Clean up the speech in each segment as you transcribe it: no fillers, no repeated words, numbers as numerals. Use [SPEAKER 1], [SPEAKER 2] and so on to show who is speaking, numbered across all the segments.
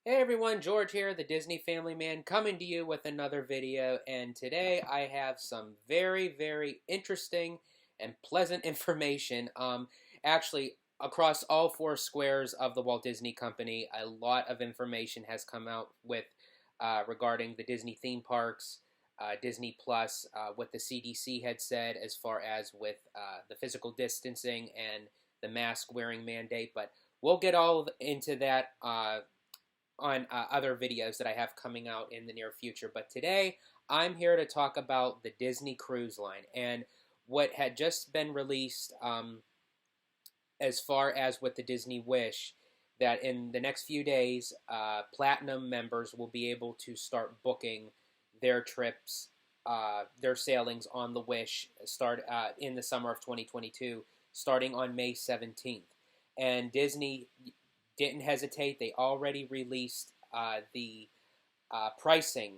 [SPEAKER 1] Hey everyone, George here, the Disney Family Man, coming to you with another video. And today I have some very interesting and pleasant information. Actually, across all four squares of the Walt Disney Company, a lot of information has come out with regarding the Disney theme parks, Disney Plus, what the CDC had said as far as with the physical distancing and the mask wearing mandate. But we'll get all into that on other videos that I have coming out in the near future. But today, I'm here to talk about the Disney Cruise Line and what had just been released as far as with the Disney Wish, that in the next few days, Platinum members will be able to start booking their trips, their sailings on the Wish, start in the summer of 2022, starting on May 17th. And Disney didn't hesitate. They already released the pricing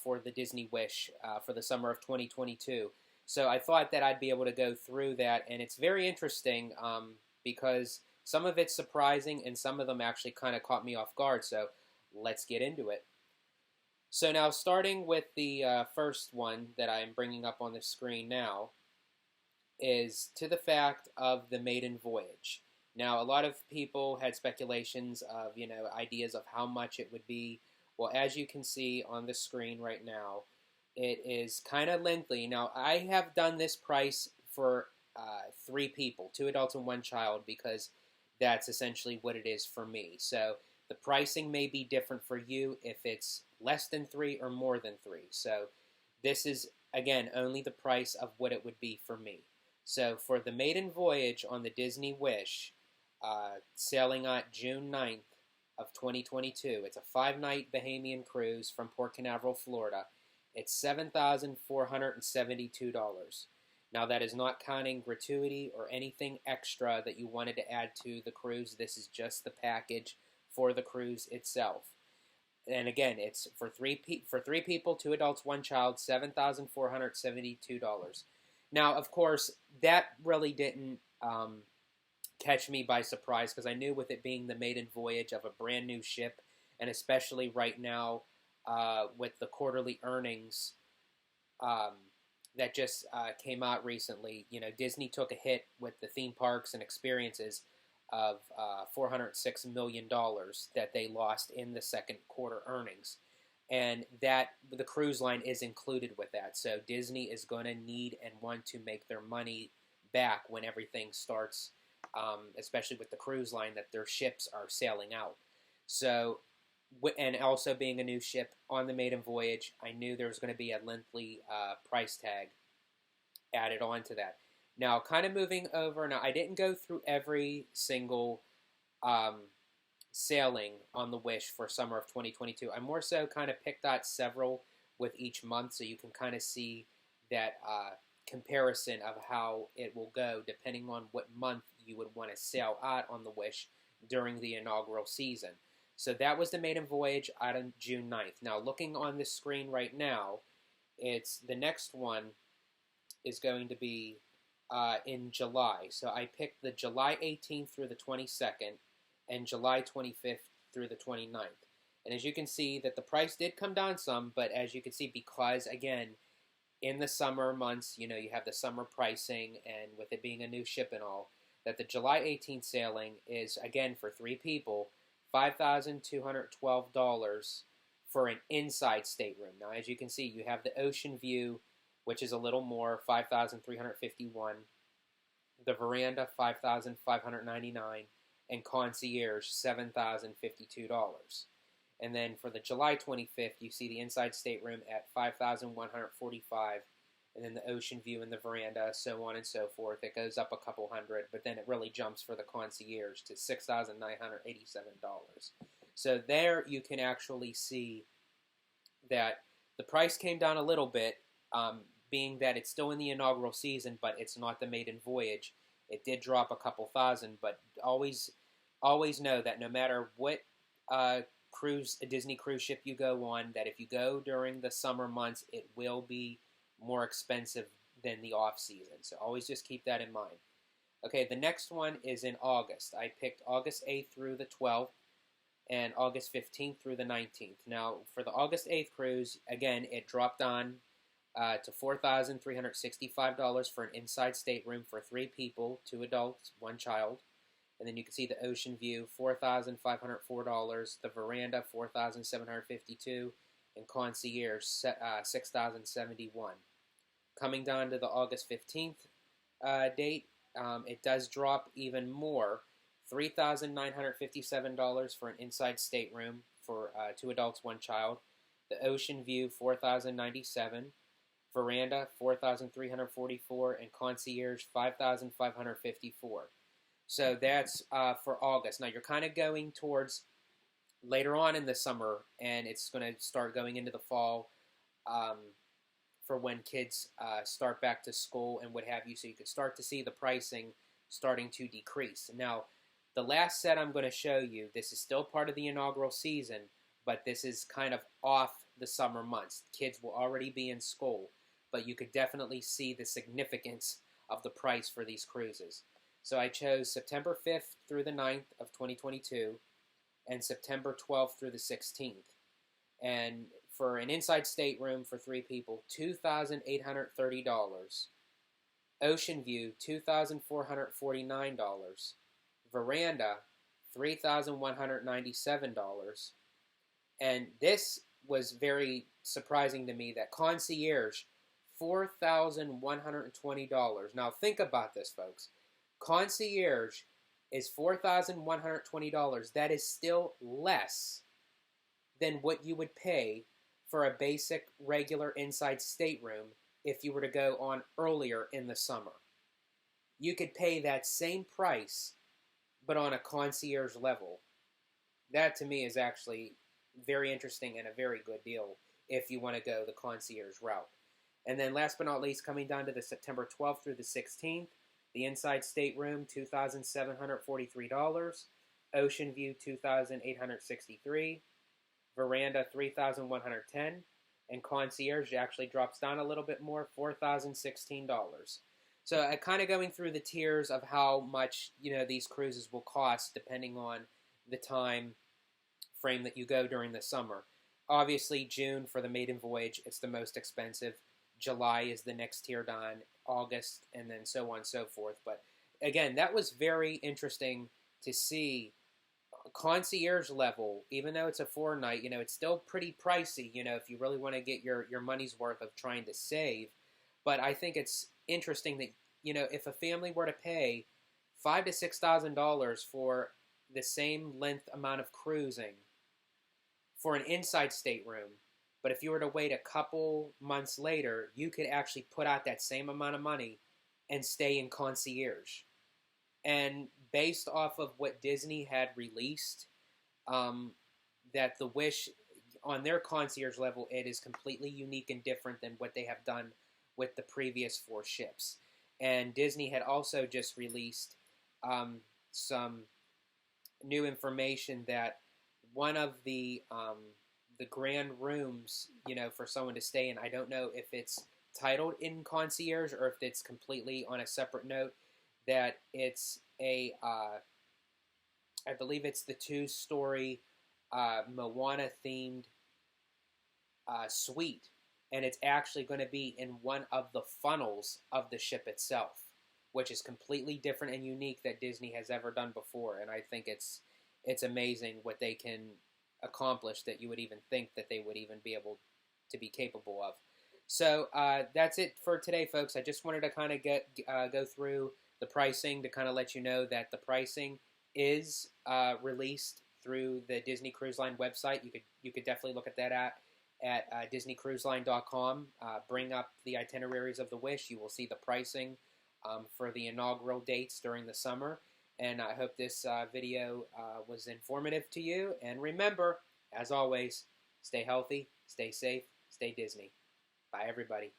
[SPEAKER 1] for the Disney Wish for the summer of 2022. So I thought that I'd be able to go through that, and it's very interesting because some of it's surprising and some of them actually kind of caught me off guard. So let's get into it. So now, starting with the first one that I'm bringing up on the screen now, is to the fact of the Maiden Voyage. Now, a lot of people had speculations of, ideas of how much it would be. Well, as you can see on the screen right now, it is kind of lengthy. Now, I have done this price for three people, two adults and one child, because that's essentially what it is for me. So the pricing may be different for you if it's less than three or more than three. So this is, again, only the price of what it would be for me. So for the Maiden Voyage on the Disney Wish, sailing on June 9th of 2022, it's a 5-night Bahamian cruise from Port Canaveral, Florida. It's $7,472. Now that is not counting gratuity or anything extra that you wanted to add to the cruise. This is just the package for the cruise itself. And again, it's for three people, two adults, one child, $7,472. Now, of course, that really didn't catch me by surprise because I knew with it being the maiden voyage of a brand new ship, and especially right now with the quarterly earnings that just came out recently, Disney took a hit with the theme parks and experiences of $406 million that they lost in the second quarter earnings. And that the cruise line is included with that. So Disney is going to need and want to make their money back when everything starts, especially with the cruise line, that their ships are sailing out. So, and also being a new ship on the maiden voyage, I knew there was going to be a lengthy price tag added on to that. Now, kind of moving over, now I didn't go through every single sailing on the Wish for summer of 2022. I more so kind of picked out several with each month so you can kind of see that comparison of how it will go depending on what month you would want to sail out on the Wish during the inaugural season. So that was the maiden voyage out on June 9th. Now, looking on the screen right now, it's the next one is going to be in July. So I picked the July 18th through the 22nd and July 25th through the 29th. And as you can see that the price did come down some, but as you can see, because again, in the summer months, you have the summer pricing, and with it being a new ship and all, that the July 18th sailing is, again, for three people, $5,212 for an inside stateroom. Now, as you can see, you have the ocean view, which is a little more, $5,351. The veranda, $5,599, and concierge, $7,052. And then for the July 25th, you see the inside stateroom at $5,145, and then the ocean view and the veranda, so on and so forth. It goes up a couple hundred, but then it really jumps for the concierge to $6,987. So there you can actually see that the price came down a little bit, being that it's still in the inaugural season, but it's not the maiden voyage. It did drop a couple thousand, but always know that no matter what a Disney cruise ship you go on, that if you go during the summer months, it will be more expensive than the off season. So always just keep that in mind. Okay, the next one is in August. I picked August 8th through the 12th. and August 15th through the 19th. Now, for the August 8th cruise, again, it dropped on to $4,365 for an inside stateroom for 3 people, 2 adults, 1 child. And then you can see the ocean view, $4,504, the veranda, $4,752, and concierge, $6,071. Coming down to the August 15th date, it does drop even more, $3,957 for an inside stateroom for 2 adults, 1 child. The ocean view, $4,097. Veranda, $4,344, and concierge, $5,554. So that's for August. Now you're kind of going towards later on in the summer, and it's going to start going into the fall for when kids start back to school and what have you. So you could start to see the pricing starting to decrease. Now, the last set I'm going to show you, this is still part of the inaugural season, but this is kind of off the summer months. Kids will already be in school, but you could definitely see the significance of the price for these cruises. So I chose September 5th through the 9th of 2022 and September 12th through the 16th. And for an inside stateroom for 3 people, $2,830. Ocean view, $2,449. Veranda, $3,197. And this was very surprising to me, that concierge, $4,120. Now think about this, folks. Concierge is $4,120. That is still less than what you would pay for a basic regular inside stateroom if you were to go on earlier in the summer. You could pay that same price, but on a concierge level. That to me is actually very interesting and a very good deal if you want to go the concierge route. And then last but not least, coming down to the September 12th through the 16th, the inside stateroom, $2,743. Ocean view, $2,863. Veranda, $3,110. And concierge actually drops down a little bit more, $4,016. So kind of going through the tiers of how much these cruises will cost depending on the time frame that you go during the summer. Obviously, June for the Maiden Voyage, it's the most expensive. July is the next tier down, August, and then so on and so forth. But again, that was very interesting to see. Concierge level, even though it's a 4-night, it's still pretty pricey, if you really want to get your money's worth of trying to save. But I think it's interesting that, if a family were to pay $5,000 to $6,000 for the same length amount of cruising for an inside stateroom, but if you were to wait a couple months later, you could actually put out that same amount of money and stay in concierge. And based off of what Disney had released, that the Wish, on their concierge level, it is completely unique and different than what they have done with the previous 4 ships. And Disney had also just released some new information that one of the grand rooms, for someone to stay in, I don't know if it's titled in concierge or if it's completely on a separate note, that it's I believe it's the 2-story Moana-themed suite, and it's actually going to be in one of the funnels of the ship itself, which is completely different and unique that Disney has ever done before. And I think it's amazing what they can accomplish that you would even think that they would even be able to be capable of. So that's it for today, folks. I just wanted to kind of go through the pricing to kind of let you know that the pricing is released through the Disney Cruise Line website. You could definitely look at that at DisneyCruiseLine.com. Bring up the itineraries of the Wish. You will see the pricing for the inaugural dates during the summer. And I hope this video was informative to you. And remember, as always, stay healthy, stay safe, stay Disney. Bye, everybody.